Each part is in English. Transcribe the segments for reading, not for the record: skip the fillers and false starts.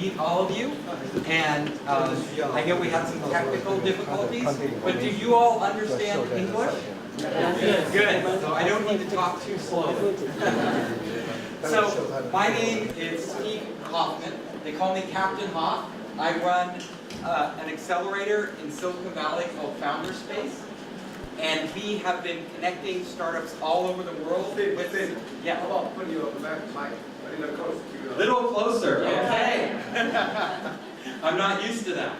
meet all of you. And I know we had some technical difficulties, but do you all understand English? Good. So I don't need to talk too slowly. So my name is Steve Hoffman. They call me Captain Hoff. I run an accelerator in Silicon Valley called Founders Space. And we have been connecting startups all over the world. Yeah. How about putting you on the back of the mic? A little closer to you. A little closer, okay. I'm not used to that.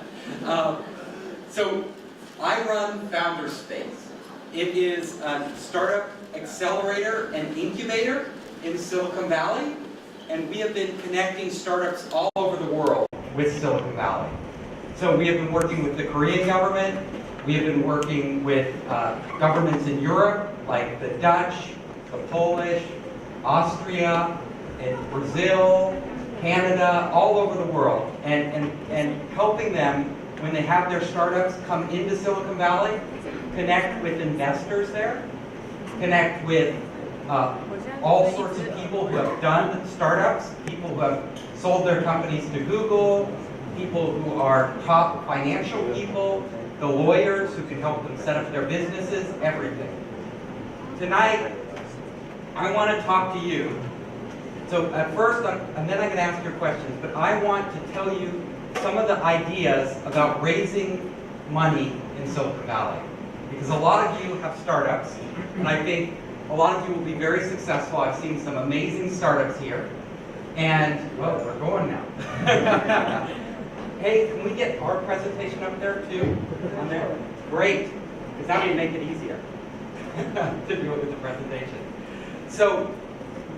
So I run Founders Space. It is a startup accelerator and incubator in Silicon Valley. And we have been connecting startups all over the world with Silicon Valley. So we have been working with the Korean government. We have been working with governments in Europe, like the Dutch, the Polish, Austria, and Brazil, Canada, all over the world, and helping them when they have their startups come into Silicon Valley, connect with investors there, connect with all sorts of people who have done startups, people who have sold their companies to Google, people who are top financial people, the lawyers who can help them set up their businesses, everything. Tonight, I want to talk to you. So at first, and then I'm going to ask your questions, but I want to tell you some of the ideas about raising money in Silicon Valley. Because a lot of you have startups, and I think a lot of you will be very successful. I've seen some amazing startups here. And, well, we're going now. Hey, can we get our presentation up there too? On there? Great, because that would make it easier to do it with the presentation. So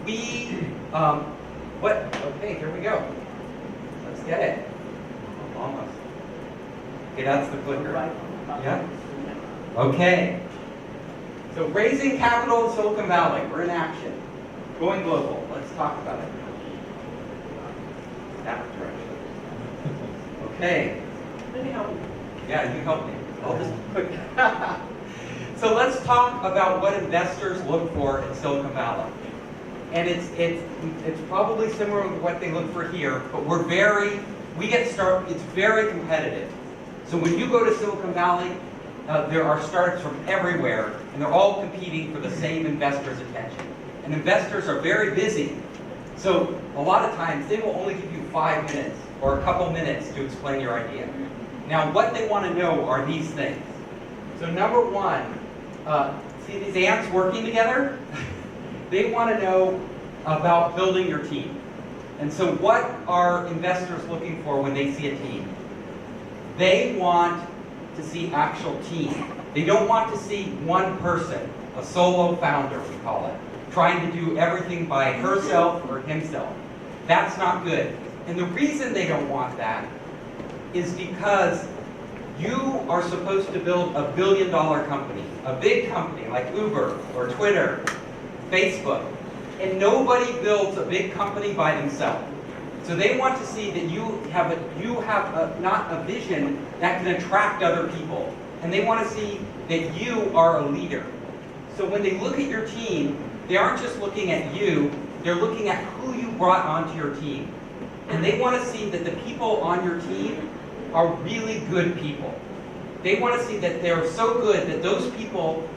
we, okay, here we go. Let's get it. Almost. Okay, that's the clicker. Yeah? Okay. So raising capital in Silicon Valley, we're in action. Going global, let's talk about it. That direction. Okay. Let me help you. Yeah, you help me. I'll just quick. So let's talk about what investors look for in Silicon Valley. And it's probably similar to what they look for here, but it's very competitive. So when you go to Silicon Valley, there are startups from everywhere, and they're all competing for the same investors' attention. And investors are very busy. So a lot of times, they will only give you 5 minutes or a couple minutes to explain your idea. Now, what they want to know are these things. So number one, see these ants working together? They want to know about building your team. And so what are investors looking for when they see a team? They want to see actual team. They don't want to see one person, a solo founder, we call it, trying to do everything by herself or himself. That's not good. And the reason they don't want that is because you are supposed to build a billion-dollar company, a big company like Uber or Twitter, Facebook, and nobody builds a big company by themselves. So they want to see that you have not a vision that can attract other people, and they want to see that you are a leader. So when they look at your team, they aren't just looking at you, they're looking at who you brought onto your team. And they want to see that the people on your team are really good people. They want to see that they're so good that those people,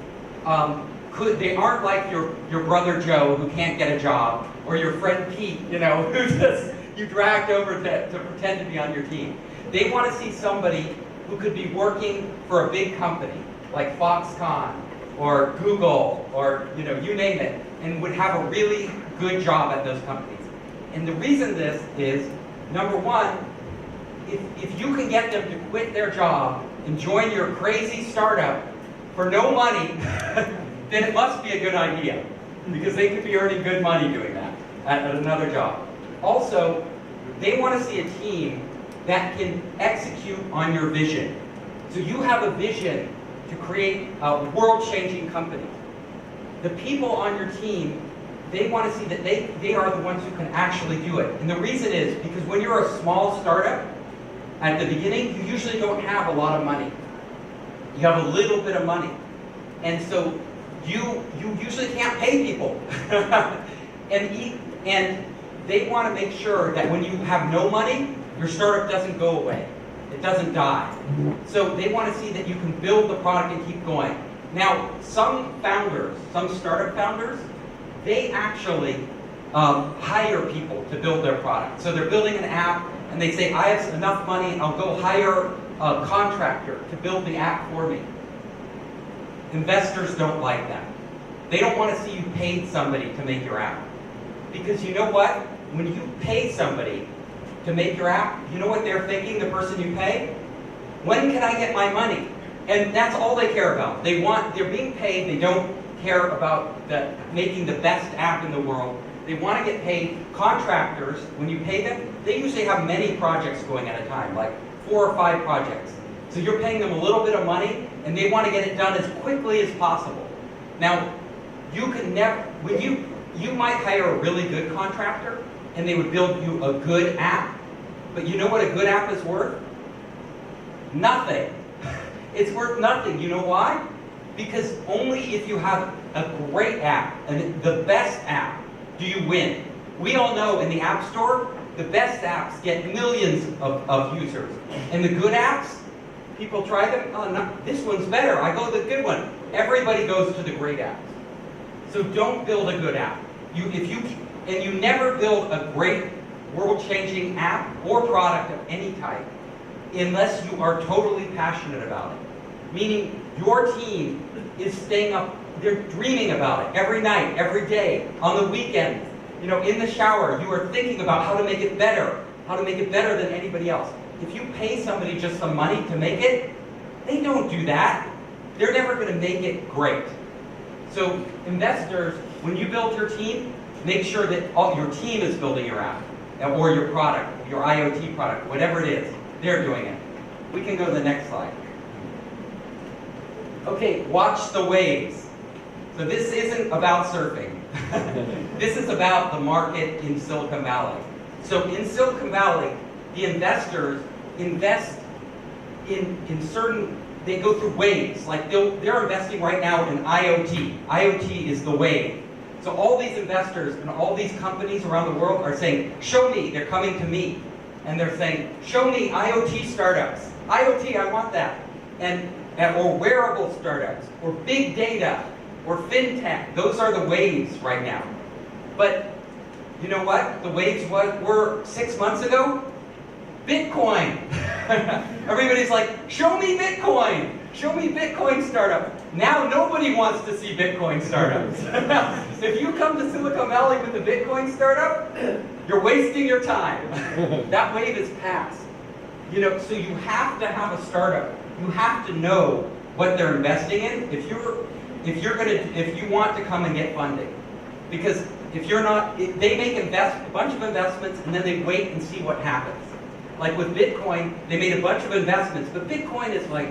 they aren't like your brother Joe who can't get a job, or your friend Pete, who just you dragged over to pretend to be on your team. They want to see somebody who could be working for a big company, like Foxconn, or Google, or you name it, and would have a really good job at those companies. And the reason this is, number one, if you can get them to quit their job and join your crazy startup for no money, then it must be a good idea, because they could be earning good money doing that at another job. Also, they want to see a team that can execute on your vision. So you have a vision to create a world-changing company. The people on your team, they want to see that they are the ones who can actually do it. And the reason is because when you're a small startup, at the beginning, you usually don't have a lot of money. You have a little bit of money. And so you usually can't pay people. and they want to make sure that when you have no money, your startup doesn't go away. It doesn't die. So they want to see that you can build the product and keep going. Now, some founders, some startup founders, they actually hire people to build their product. So they're building an app, and they say, I have enough money, I'll go hire a contractor to build the app for me. Investors don't like that. They don't want to see you paid somebody to make your app. Because you know what? When you pay somebody to make your app, you know what they're thinking, the person you pay? When can I get my money? And that's all they care about. They're being paid, they don't care about making the best app in the world. They want to get paid. Contractors, when you pay them, they usually have many projects going at a time, like 4 or 5 projects. So you're paying them a little bit of money, and they want to get it done as quickly as possible. Now, you can never, when you might hire a really good contractor, and they would build you a good app, but you know what a good app is worth? Nothing. It's worth nothing. You know why? Because only if you have a great app, and the best app, do you win. We all know in the App Store, the best apps get millions of users. And the good apps, people try them, oh, no, this one's better, I go to the good one. Everybody goes to the great apps. So don't build a good app. You never build a great, world-changing app or product of any type unless you are totally passionate about it. Meaning your team is staying up, they're dreaming about it every night, every day, on the weekends. You know, in the shower, you are thinking about how to make it better than anybody else. If you pay somebody just some money to make it, they don't do that. They're never going to make it great. So investors, when you build your team, make sure that your team is building your app, or your product, your IoT product, whatever it is, they're doing it. We can go to the next slide. Okay, watch the waves. So this isn't about surfing. This is about the market in Silicon Valley. So in Silicon Valley, the investors invest in certain, they go through waves. Like they're investing right now in IoT. IoT is the wave. So all these investors and all these companies around the world are saying, show me, they're coming to me. And they're saying, show me IoT startups. IoT, I want that. Or wearable startups, or big data, or fintech. Those are the waves right now. But you know what? The waves were 6 months ago? Bitcoin. Everybody's like, show me Bitcoin. Show me Bitcoin startup. Now nobody wants to see Bitcoin startups. If you come to Silicon Valley with a Bitcoin startup, you're wasting your time. That wave is past. You know, so you have to have a startup. You have to know what they're investing in if you want to come and get funding. Because if you're not, they make a bunch of investments and then they wait and see what happens. Like with Bitcoin, they made a bunch of investments, but Bitcoin is like,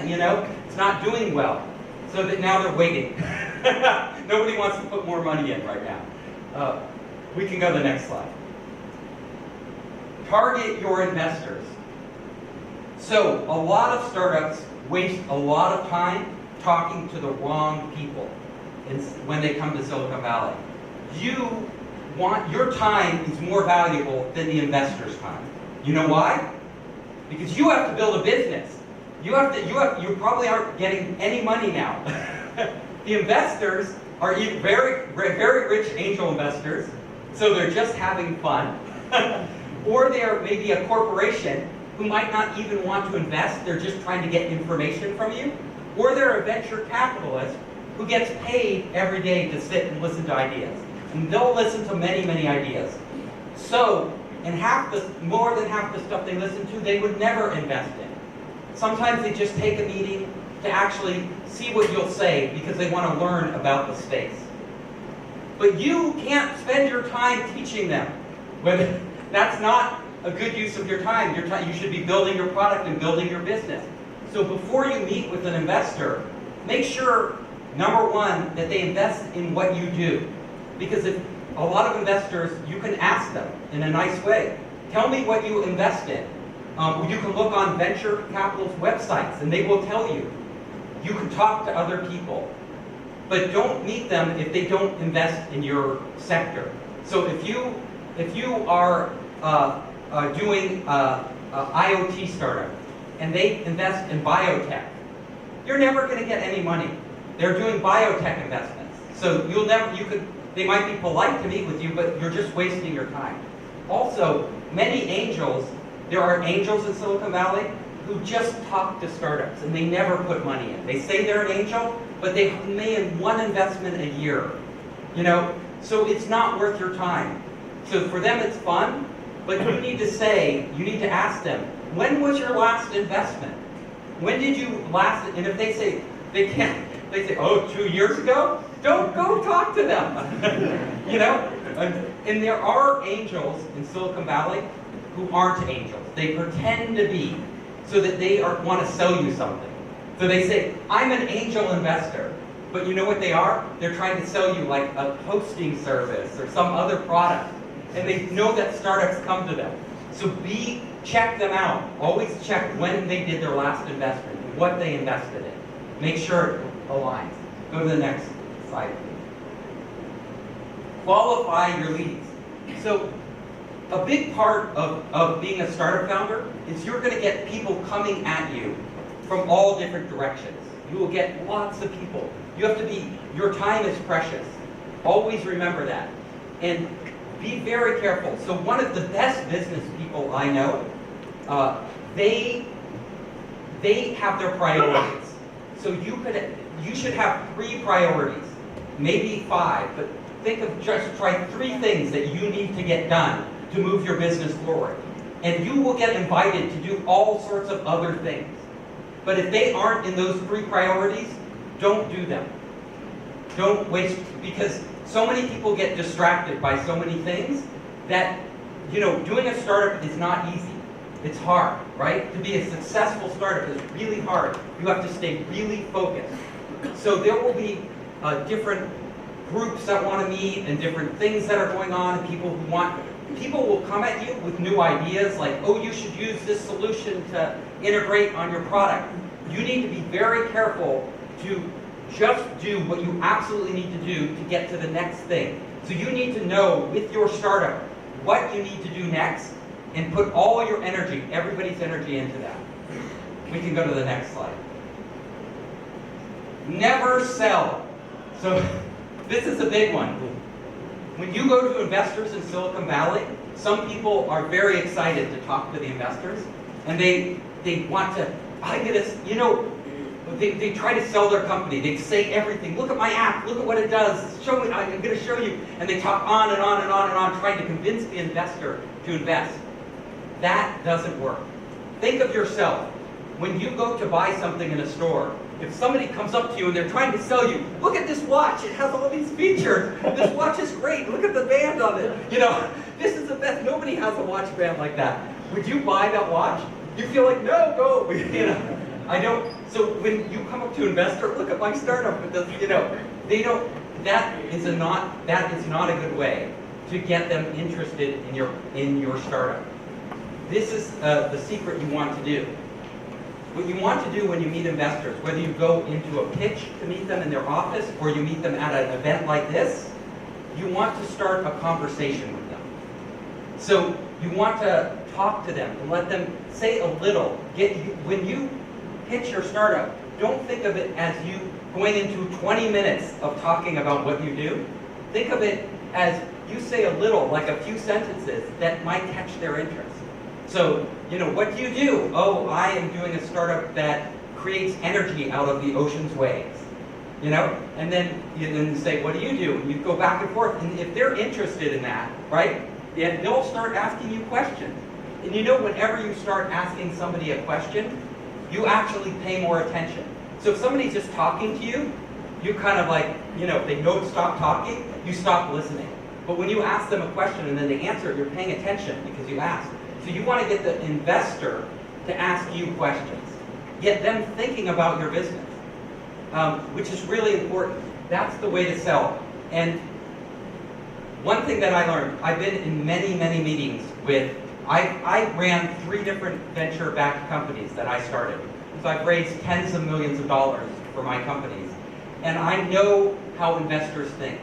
you know, it's not doing well. So that now they're waiting. Nobody wants to put more money in right now. We can go to the next slide. Target your investors. So a lot of startups waste a lot of time talking to the wrong people when they come to Silicon Valley. Your time is more valuable than the investor's time. You know why? Because you have to build a business. You probably aren't getting any money now. The investors are very, very rich angel investors, so they're just having fun. Or they're maybe a corporation who might not even want to invest, they're just trying to get information from you. Or they're a venture capitalist who gets paid every day to sit and listen to ideas. And they'll listen to many, many ideas. So, and more than half the stuff they listen to, they would never invest in. Sometimes they just take a meeting to actually see what you'll say because they want to learn about the space. But you can't spend your time teaching them. That's not a good use of your time. You should be building your product and building your business. So before you meet with an investor, make sure, number one, that they invest in what you do. Because if a lot of investors, you can ask them in a nice way, tell me what you invest in. You can look on venture capital's websites and they will tell you. You can talk to other people. But don't meet them if they don't invest in your sector. So if if you are doing IoT startup and they invest in biotech, you're never going to get any money. They're doing biotech investments. So they might be polite to meet with you, but you're just wasting your time. Also, many angels, there are angels in Silicon Valley who just talk to startups and they never put money in. They say they're an angel, but they made one investment a year. So it's not worth your time. So for them it's fun, but you need to ask them, when was your last investment? When did you last, and if they say, they say, oh, 2 years ago? Don't go talk to them. And there are angels in Silicon Valley who aren't angels. They pretend to be, so that they want to sell you something. So they say, I'm an angel investor. But you know what they are? They're trying to sell you like a hosting service or some other product. And they know that startups come to them. So check them out. Always check when they did their last investment and what they invested in. Make sure it aligns. Go to the next slide. Qualify your leads. So a big part of being a startup founder is you're going to get people coming at you from all different directions. You will get lots of people. Your time is precious. Always remember that. And be very careful. So one of the best business people I know, they have their priorities. So you should have 3 priorities, maybe 5, but try 3 things that you need to get done to move your business forward. And you will get invited to do all sorts of other things. But if they aren't in those 3 priorities, don't do them. Don't waste, because so many people get distracted by so many things that, doing a startup is not easy. It's hard, right? To be a successful startup is really hard. You have to stay really focused. So there will be different groups that want to meet and different things that are going on, and people will come at you with new ideas like, oh, you should use this solution to integrate on your product. You need to be very careful to just do what you absolutely need to do to get to the next thing. So you need to know with your startup what you need to do next and put all your energy, everybody's energy into that. We can go to the next slide. Never sell. So this is a big one. When you go to investors in Silicon Valley, some people are very excited to talk to the investors, and they want to, they try to sell their company. They say everything. Look at my app. Look at what it does. Show me. I'm going to show you. And they talk on and on and on and on, trying to convince the investor to invest. That doesn't work. Think of yourself. When you go to buy something in a store, if somebody comes up to you and they're trying to sell you, look at this watch. It has all these features. This watch is great. Look at the band on it. This is the best. Nobody has a watch band like that. Would you buy that watch? You feel like, no, go. I don't. So when you come up to an investor, look at my startup. It does, they don't. That is not a good way to get them interested in your startup. This is the secret you want to do. What you want to do when you meet investors, whether you go into a pitch to meet them in their office or you meet them at an event like this, you want to start a conversation with them. So you want to talk to them and let them say a little. When you pitch your startup, don't think of it as you going into 20 minutes of talking about what you do. Think of it as you say a little, like a few sentences that might catch their interest. So, what do you do? Oh, I am doing a startup that creates energy out of the ocean's waves. And then you say, what do you do? And you go back and forth. And if they're interested in that, right, they'll start asking you questions. And whenever you start asking somebody a question, you actually pay more attention. So if somebody's just talking to you, you kind of like, if they don't stop talking, you stop listening. But when you ask them a question and then they answer, you're paying attention because you asked. So you want to get the investor to ask you questions. Get them thinking about your business, which is really important. That's the way to sell. And one thing that I learned, I've been in many, many meetings with, I ran 3 different venture-backed companies that I started. So I've raised tens of millions of dollars for my companies. And I know how investors think.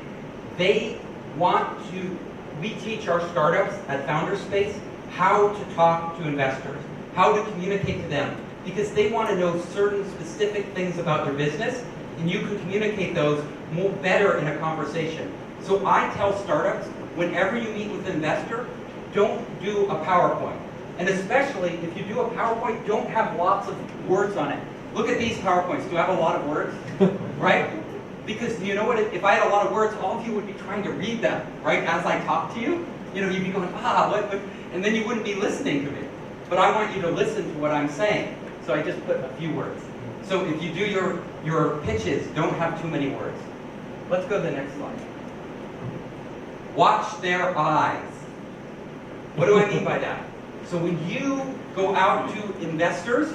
They want to we teach our startups at Founders Space how to talk to investors, how to communicate to them, because they want to know certain specific things about their business, and you can communicate those more better in a conversation. So I tell startups, whenever you meet with an investor, don't do a PowerPoint. And especially if you do a PowerPoint, don't have lots of words on it. Look at these PowerPoints. Do I have a lot of words? Right? Because you know what? If I had a lot of words, all of you would be trying to read them, right? As I talk to you, you'd be going, what? And then you wouldn't be listening to me. But I want you to listen to what I'm saying. So I just put a few words. So if you do your pitches, don't have too many words. Let's go to the next slide. Watch their eyes. What do I mean by that? So when you go out to investors,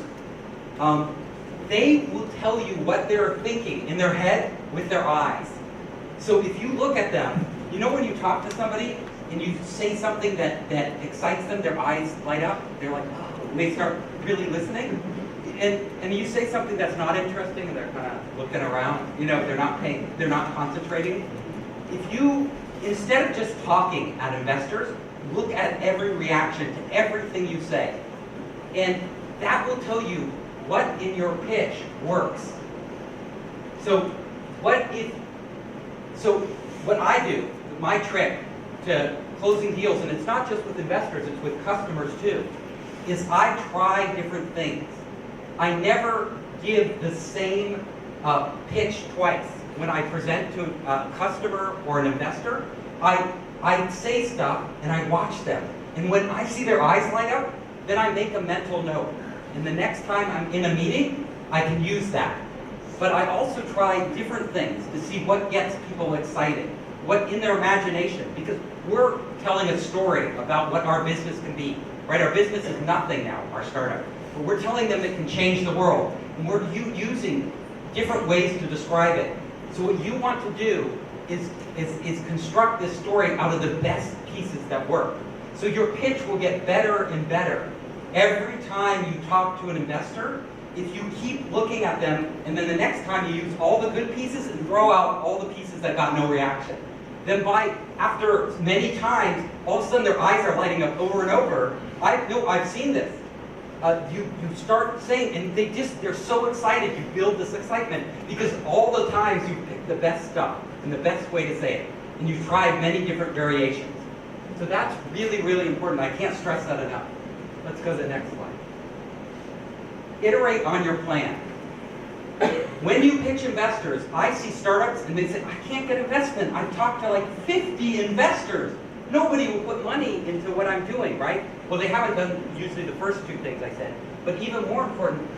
they will tell you what they're thinking in their head with their eyes. So if you look at them, you know when you talk to somebody and you say something that excites them, their eyes light up, they're like, oh, and they start really listening. And you say something that's not interesting and they're kind of looking around, they're not concentrating. If you, instead of just talking at investors, look at every reaction to everything you say. And that will tell you what in your pitch works. So what I do, my trick to closing deals, and it's not just with investors, it's with customers too, is I try different things. I never give the same pitch twice. When I present to a customer or an investor, I say stuff and I watch them. And when I see their eyes light up, then I make a mental note. And the next time I'm in a meeting, I can use that. But I also try different things to see what gets people excited, what in their imagination, because we're telling a story about what our business can be, right? Our business is nothing now, our startup. But we're telling them it can change the world. And we're using different ways to describe it. So what you want to do is construct this story out of the best pieces that work. So your pitch will get better and better. Every time you talk to an investor, if you keep looking at them, and then the next time you use all the good pieces and throw out all the pieces that got no reaction, then after many times, all of a sudden their eyes are lighting up over and over. I've seen this. You start saying, and they're so excited, you build this excitement, because all the times you pick the best stuff and the best way to say it, and you've tried many different variations. So that's really, really important. I can't stress that enough. Let's go to the next slide. Iterate on your plan. When you pitch investors, I see startups and they say, I can't get investment. I've talked to like 50 investors. Nobody will put money into what I'm doing, right? Well, they haven't done usually the first two things I said. But even more important,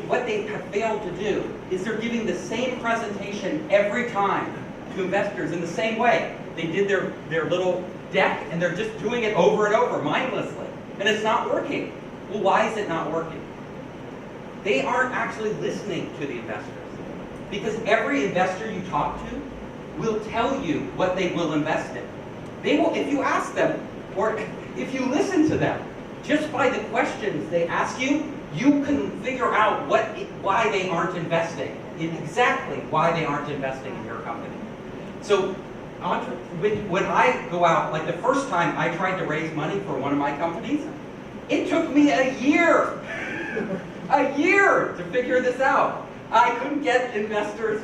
what they have failed to do is they're giving the same presentation every time to investors in the same way. They did their little deck and they're just doing it over and over mindlessly. And it's not working. Well, why is it not working? They aren't actually listening to the investors. Because every investor you talk to will tell you what they will invest in. They will, if you ask them, or if you listen to them, just by the questions they ask you, you can figure out why they aren't investing, exactly why they aren't investing in your company. So when I go out, like the first time I tried to raise money for one of my companies, it took me a year to figure this out. I couldn't get investors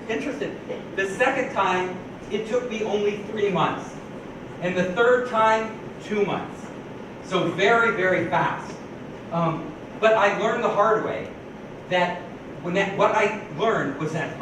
interested. The second time, it took me only 3 months. And the third time, 2 months. So very, very fast. But I learned the hard way that what I learned was that,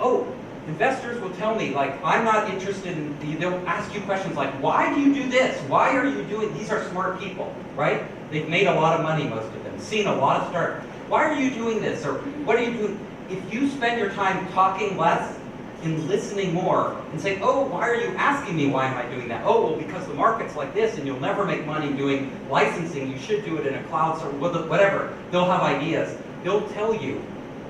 investors will tell me, like, I'm not interested in, they'll ask you questions like, why do you do this? Why are you doing, these are smart people, right? They've made a lot of money, most of them, seen a lot of startups. Why are you doing this? Or what are you doing? If you spend your time talking less and listening more and say, why are you asking me why am I doing that? Well, because the market's like this and you'll never make money doing licensing. You should do it in a cloud service, whatever. They'll have ideas. They'll tell you.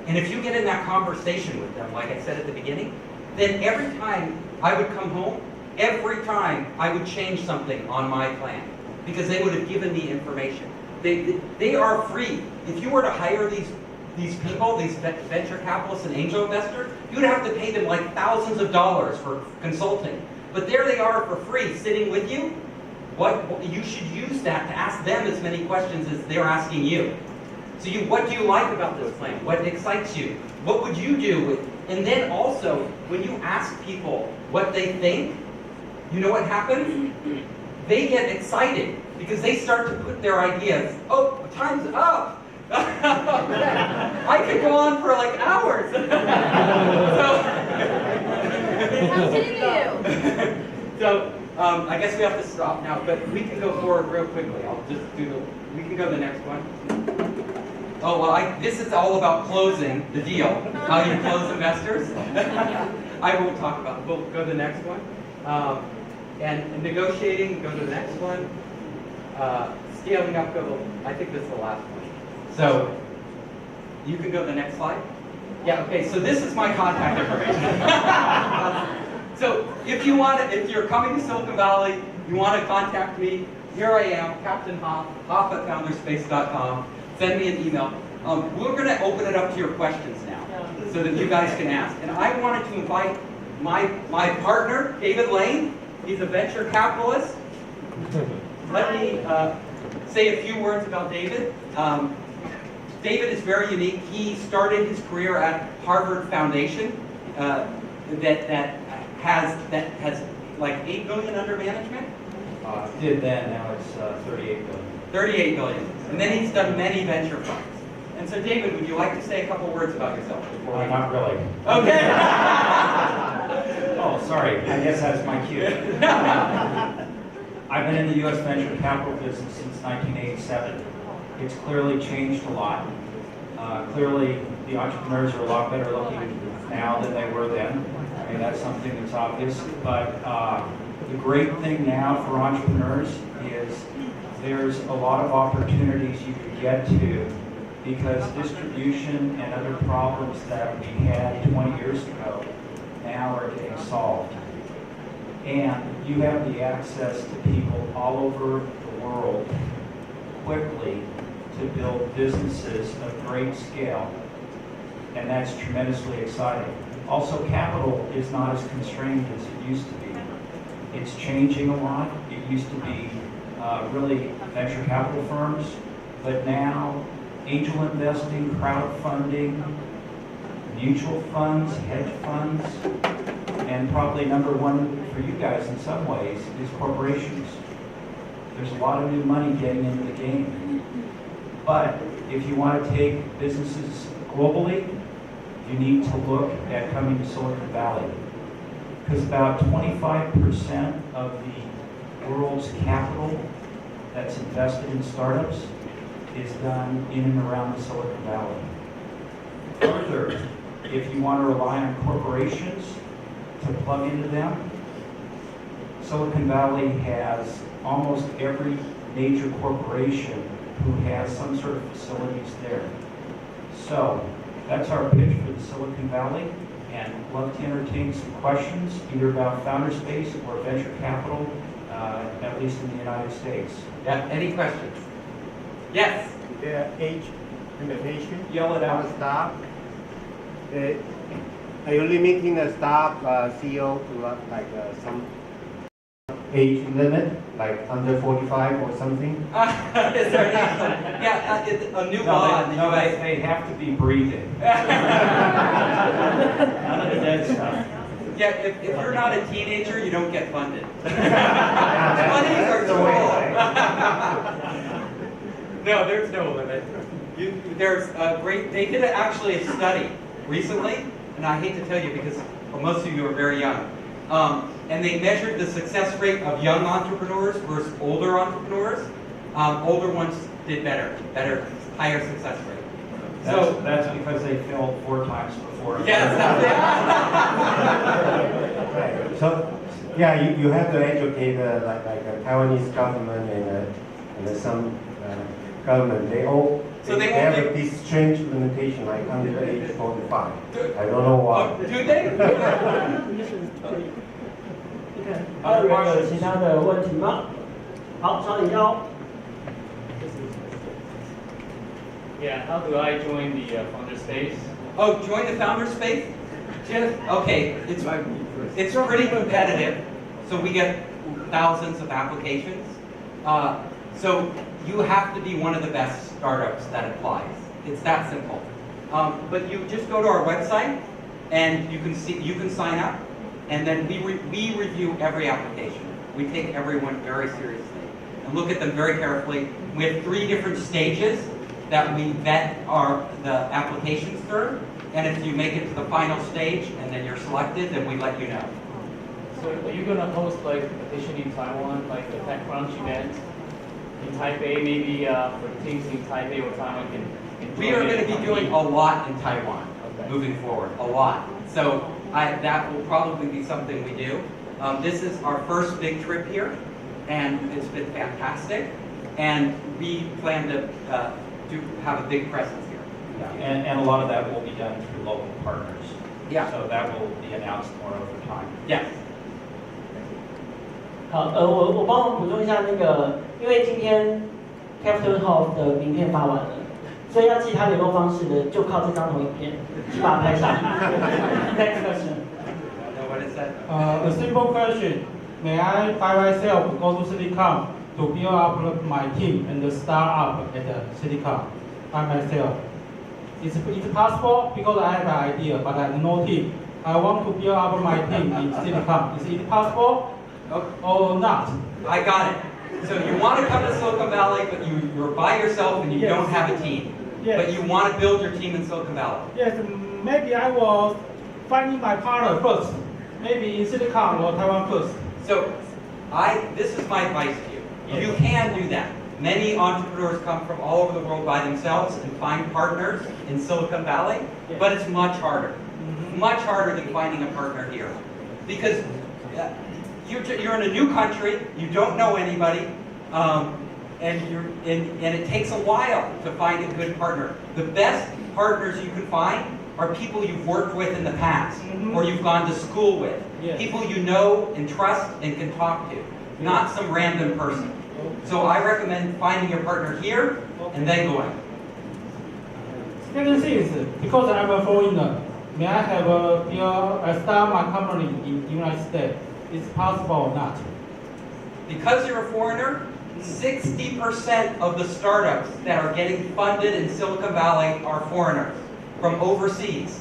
And if you get in that conversation with them, like I said at the beginning, then every time I would come home, every time I would change something on my plan because they would have given me information. They are free. If you were to hire these people, these venture capitalists and angel investors, you would have to pay them like thousands of dollars for consulting. But there they are for free, sitting with you. You should use that to ask them as many questions as they're asking you. So what do you like about this plan? What excites you? What would you do with? And then also, when you ask people what they think, you know what happens? They get excited because they start to put their ideas. Oh, time's up. I could go on for like hours. So I guess we have to stop now, but we can go forward real quickly. I'll just we can go to the next one. Oh, well, this is all about closing the deal, how you close investors. I won't talk about it. We'll go to the next one. And negotiating, go to the next one. Scaling up, I think this is the last one. So you can go to the next slide. Yeah, okay, so this is my contact information. So if you're coming to Silicon Valley, you want to contact me, here I am, Captain Hoff at founderspace.com. Send me an email. We're going to open it up to your questions now so that you guys can ask. And I wanted to invite my partner, David Lane. He's a venture capitalist. Let me say a few words about David. David is very unique. He started his career at Harvard Foundation that has like $8 billion under management. Did then, now it's 38 billion. 38 billion. And then he's done many venture funds. And so David, would you like to say a couple words about yourself before we... Not really. Okay. Oh, sorry. I guess that's my cue. I've been in the U.S. venture capital business since 1987. It's clearly changed a lot. Clearly, the entrepreneurs are a lot better looking now than they were then. I mean, that's something that's obvious. But the great thing now for entrepreneurs is there's a lot of opportunities you could get to because distribution and other problems that we had 20 years ago now are getting solved. And you have the access to people all over the world quickly to build businesses of great scale. And that's tremendously exciting. Also, capital is not as constrained as it used to be. It's changing a lot. It used to be really venture capital firms, but now angel investing, crowdfunding, mutual funds, hedge funds, and probably number one for you guys in some ways is corporations. There's a lot of new money getting into the game. But if you want to take businesses globally, you need to look at coming to Silicon Valley. Because about 25% of the world's capital that's invested in startups is done in and around the Silicon Valley. Further, if you want to rely on corporations to plug into them, Silicon Valley has almost every major corporation who has some sort of facilities there. So that's our pitch for the Silicon Valley, and love to entertain some questions either about Founders Space or venture capital, at least in the United States. Yeah, any questions? Yes. The age limitation. Yell it out. On staff. Are you limiting the staff CEO to some age limit, like under 45 or something? Is there an age limit? Yeah, a new law in the No, US. they have to be breathing. None of the dead stuff. Yeah, if you're not a teenager, you don't get funded. 20s are too old. No, there's no limit. They did actually a study recently, and I hate to tell you because most of you are very young. And they measured the success rate of young entrepreneurs versus older entrepreneurs. Older ones did better, higher success rate. That's because they failed 4 times before. Yes, Right. So, yeah, you have to educate like the Taiwanese government and some government. They have this strange limitation, like under age 45. I don't know why. Do they? 还有其他的问题吗？好，稍等一下哦。Yeah, how do I join the Founders Space? Oh, join the Founders Space? Okay, it's pretty competitive. So we get thousands of applications. So you have to be one of the best startups that applies. It's that simple. But you just go to our website and you can sign up, and then we review every application. We take everyone very seriously and look at them very carefully. We have 3 different stages that we vet the applications through, and if you make it to the final stage and then you're selected, then we let you know. So are you going to host like competition in Taiwan, like the TechCrunch event in Taipei, maybe for teams in Taipei or Taiwan can We are going to be doing a lot in Taiwan moving forward, a lot. So that will probably be something we do. This is our first big trip here, and it's been fantastic. And we plan to have a big presence here. Yeah. And a lot of that will be done through local partners. Yeah. So that will be announced more over time. Yes. 好，我帮我补充一下那个，因为今天 Captain Hoff 的名片发完了，所以要记他联络方式的，就靠这张投影片去把它拍上。Next question. What is that? A simple question. May I by myself go to Silicon to build up my team and start up at Silicon by myself? It's possible because I have an idea, but I have no team. I want to build up my team in Silicon. Is it possible or not? I got it. So you want to come to Silicon Valley, but you're by yourself and you Yes. don't have a team. Yes. But you want to build your team in Silicon Valley. Yes, maybe I will find my partner first. Maybe in Silicon or Taiwan first. So this is my advice to you. You can do that. Many entrepreneurs come from all over the world by themselves and find partners in Silicon Valley, but it's much harder. Much harder than finding a partner here. Because you're in a new country, you don't know anybody, and it takes a while to find a good partner. The best partners you can find are people you've worked with in the past, or you've gone to school with. Yes. People you know and trust and can talk to, not some random person. So I recommend finding your partner here and then going. Second thing is, because I'm a foreigner, may I have I start my company in the United States? Is possible or not? Because you're a foreigner, 60% of the startups that are getting funded in Silicon Valley are foreigners from overseas.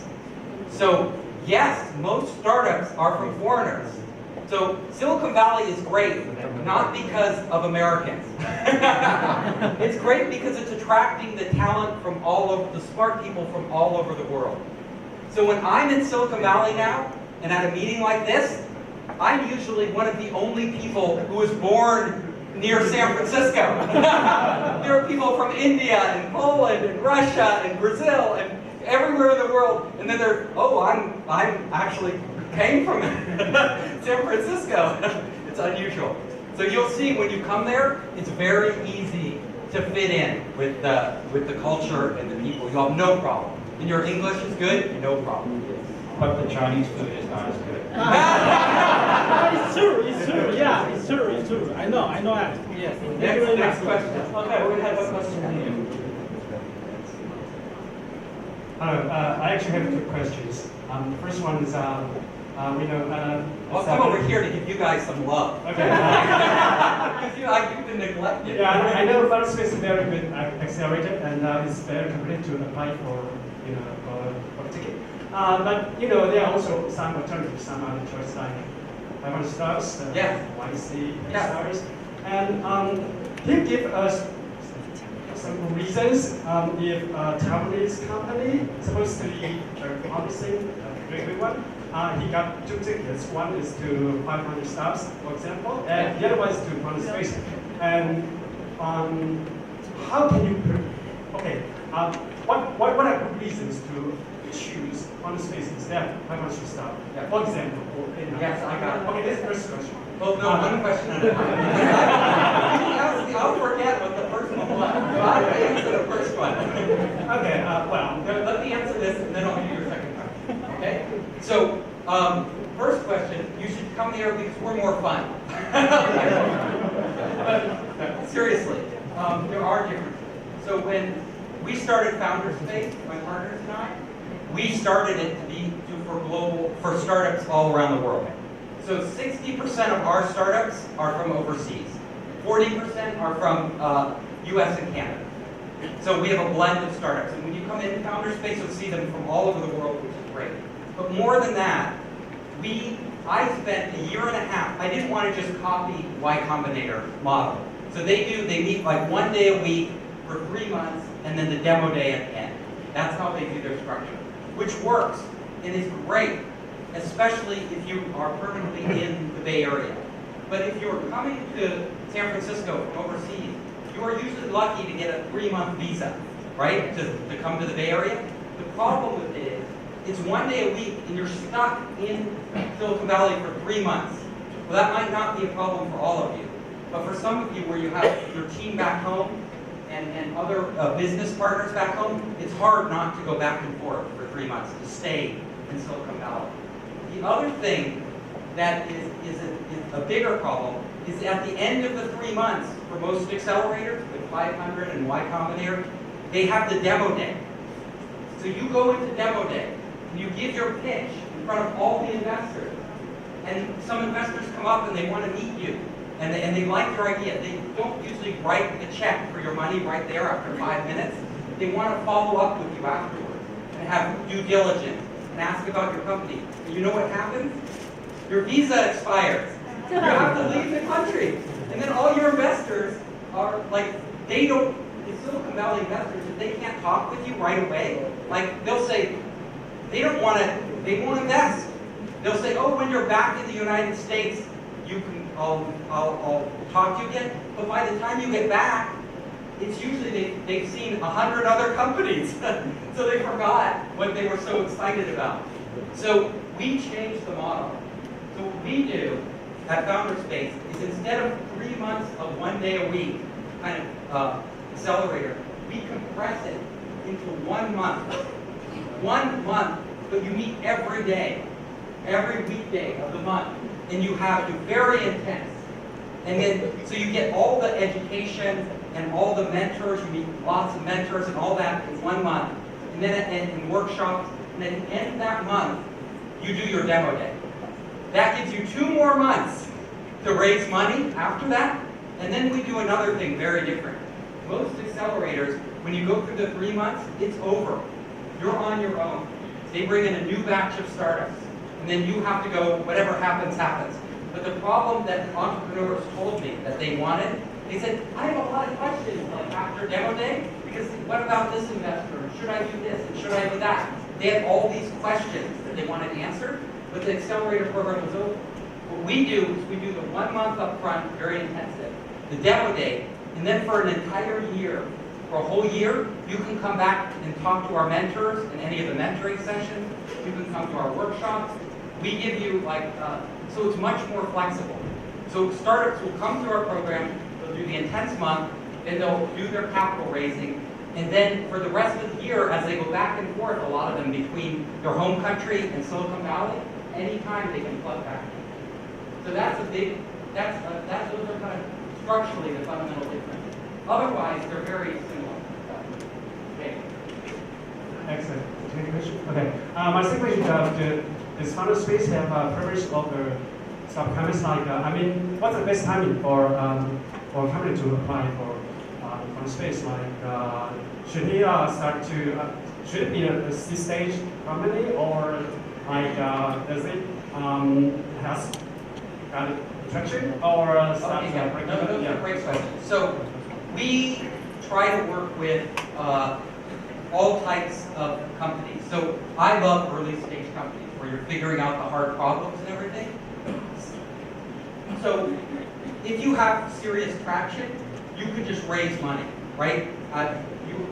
So yes, most startups are from foreigners. So Silicon Valley is great, not because of Americans. It's great because it's attracting the talent from all over, the smart people from all over the world. So when I'm in Silicon Valley now, and at a meeting like this, I'm usually one of the only people who was born near San Francisco. There are people from India and Poland and Russia and Brazil and everywhere in the world. And then I'm actually came from San Francisco. It's unusual. So you'll see when you come there, it's very easy to fit in with the culture and the people. You'll have no problem. And your English is good, no problem. But the Chinese food is not as good. It's true, yeah, it's true. I know that. Yes. Next question. Okay, we have a question here. Hello, I actually have 2 questions. The first one is, we know... I'll come over here to give you guys some love. Okay. Because you've been neglected. Yeah, I know Founders is a very good accelerator, and it's very competitive to apply for a ticket. But there are also some alternatives, some other choices like Taiwan Stars, YC Stars, and can you give us some reasons if a Taiwanese company supposed to be very promising, very good one? He got 2 tickets. One is to 500 stars, for example, and the other one is to Founders Space. And how can you? Okay, what are good reasons to choose Founders Space instead of 500 stars? Yeah. For example. Yes, I got it. Okay, this is the first question. Well, no, one question at a time. I'll forget what the first one was. I'll answer the first one. Okay, well. Let me answer this, and then I'll give you your second question. Okay? So, first question, you should come here because we're more fun. But seriously, there are differences. So when we started Founders Space, my partners and I, we started it to be for startups all around the world. So 60% of our startups are from overseas. 40% are from US and Canada. So we have a blend of startups. And when you come into Founders Space, you'll see them from all over the world, which is great. But more than that, I spent a year and a half. I didn't want to just copy Y Combinator model. So they meet like 1 day a week for 3 months, and then the demo day at the end. That's how they do their structure, which works and is great, especially if you are permanently in the Bay Area. But if you're coming to San Francisco from overseas, you are usually lucky to get a 3-month visa, right, to come to the Bay Area. The problem with it is, it's 1 day a week, and you're stuck in Silicon Valley for 3 months. Well, that might not be a problem for all of you, but for some of you where you have your team back home and other business partners back home, it's hard not to go back and forth for 3 months, to stay in Silicon Valley. The other thing that is a bigger problem is at the end of the 3 months, for most accelerators, with 500 and Y Combinator, they have the demo day. So you go into demo day, and you give your pitch in front of all the investors. And some investors come up and they want to meet you, and they like your idea. They don't usually write the check for your money right there after 5 minutes. They want to follow up with you afterwards and have due diligence and ask about your company. And you know what happens? Your visa expires. You have to leave the country. And then all your investors are like, the Silicon Valley investors, if they can't talk with you right away, like they'll say, they won't invest. They'll say, oh, when you're back in the United States, I'll talk to you again. But by the time you get back, it's usually they've seen 100 other companies. So they forgot what they were so excited about. So we changed the model. So what we do at Founders Space is instead of 3 months of 1 day a week kind of accelerator, we compress it into 1 month. 1 month, but you meet every day, every weekday of the month, and you have to very intense. And then, so you get all the education and all the mentors, you meet lots of mentors and all that in 1 month. And then in workshops, and at the end of that month, you do your demo day. That gives you 2 more months to raise money after that, and then we do another thing very different. Most accelerators, when you go through the 3 months, it's over. You're on your own. They bring in a new batch of startups, and then you have to go, whatever happens, happens. But the problem that entrepreneurs told me that they wanted, they said, I have a lot of questions like after demo day, because what about this investor? Should I do this? And should I do that? They had all these questions that they wanted answered, but the accelerator program was over. What we do is we do the 1 month up front, very intensive, the demo day, and then for an entire year, for a whole year, you can come back and talk to our mentors in any of the mentoring sessions. You can come to our workshops. We give you so it's much more flexible. So startups will come through our program, they'll do the intense month, then they'll do their capital raising, and then for the rest of the year, as they go back and forth, a lot of them between their home country and Silicon Valley, anytime they can plug back in. So that's those are kind of structurally the fundamental difference. Otherwise, they're very similar. Okay. Excellent. Any question? Okay. My second question does Founders Space have a privilege of some companies what's the best timing for a company to apply for Founders Space? Should he should it be a C-stage company, or does it has got traction, or Okay, yeah. No, those are great questions. So we try to work with all types of companies. So I love early stage companies where you're figuring out the hard problems and everything. So if you have serious traction, you can just raise money, right?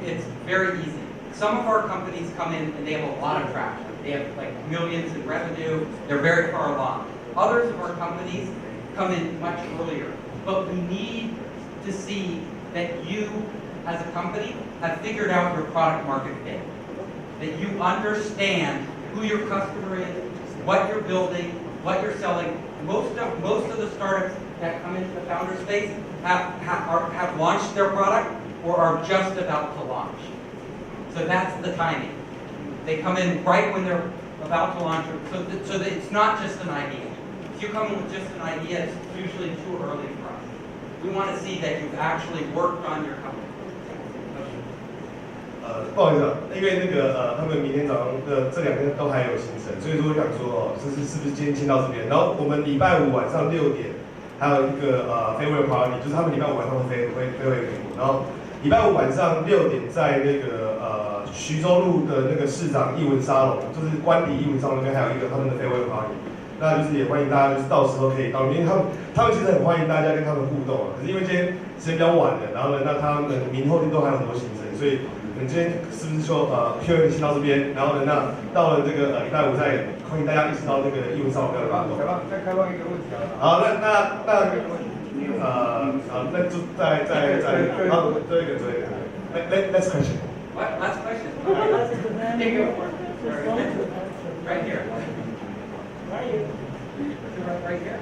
It's very easy. Some of our companies come in and they have a lot of traction. They have like millions in revenue. They're very far along. Others of our companies come in much earlier. But we need to see that you, as a company, have figured out your product market fit. That you understand who your customer is, what you're building, what you're selling. Most of the startups that come into the Founders Space have launched their product or are just about to launch. So that's the timing. They come in right when they're about to launch, so that it's not just an idea. If you come in with just an idea, it's usually too early for us. We want to see that you've actually worked on your company. 不好意思啊，因为那个他们明天早上这2天都还有行程，所以说我想说哦，这是不是今天先到这边？然后我们礼拜5晚上6点还有一个farewell party， 就是他们礼拜5晚上会飞回美国，然后礼拜5晚上6点在那个徐州路的那个市长艺文沙龙，就是官邸艺文沙龙那边还有一个他们的farewell party， 那就是也欢迎大家就是到时候可以到，因为他们其实很欢迎大家跟他们互动啊，可是因为今天时间比较晚了，然后呢，那他们明后天都还有很多行程，所以。我们今天是不是就Q&A先到这边，然后呢，那到了这个礼拜5再欢迎大家一起到那个艺文上的活动。再开放一个问题啊。好，那就再好，最后一个。Next question. What? Last question? Take it over. Right here. Right here.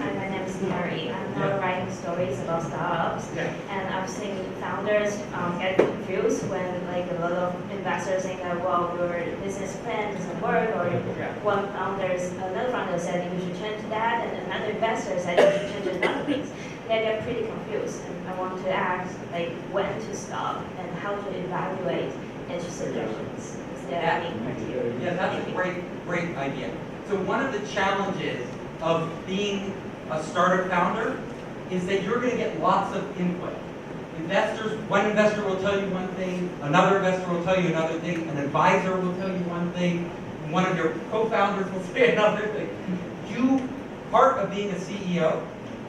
Hi, my name is Mary. I'm now writing stories about startups, and I've seen founders get confused when like a lot of investors think that well your business plan doesn't work, or another founder said you should change that, and another investor said you should change another things. They get pretty confused, and I want to ask like when to stop and how to evaluate each suggestions. Is there any criteria? Yeah, that's a great idea. So one of the challenges of being a startup founder is that you're going to get lots of input. One investor will tell you one thing, another investor will tell you another thing, an advisor will tell you one thing, and one of your co-founders will say another thing. Part of being a CEO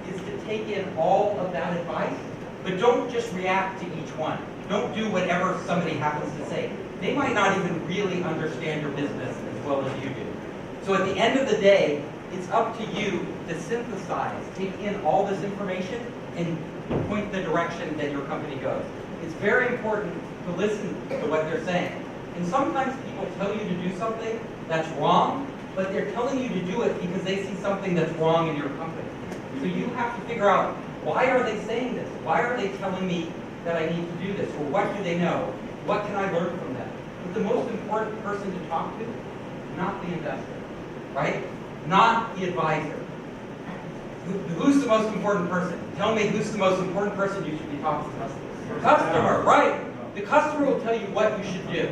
is to take in all of that advice, but don't just react to each one. Don't do whatever somebody happens to say. They might not even really understand your business as well as you do. So at the end of the day, it's up to you to synthesize, take in all this information, and point the direction that your company goes. It's very important to listen to what they're saying. And sometimes people tell you to do something that's wrong, but they're telling you to do it because they see something that's wrong in your company. So you have to figure out, why are they saying this? Why are they telling me that I need to do this? Or what do they know? What can I learn from them? But the most important person to talk to, not the investor, right? Not the advisor. Who's the most important person? Tell me who's the most important person you should be talking to. Customer, right? The customer will tell you what you should do.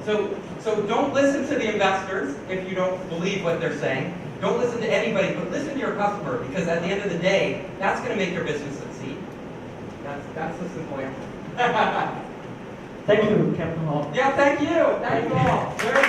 So don't listen to the investors if you don't believe what they're saying. Don't listen to anybody, but listen to your customer, because at the end of the day, that's going to make your business succeed. That's the simple answer. Thank you, Captain Hall. Yeah, thank you. Thank you all. Very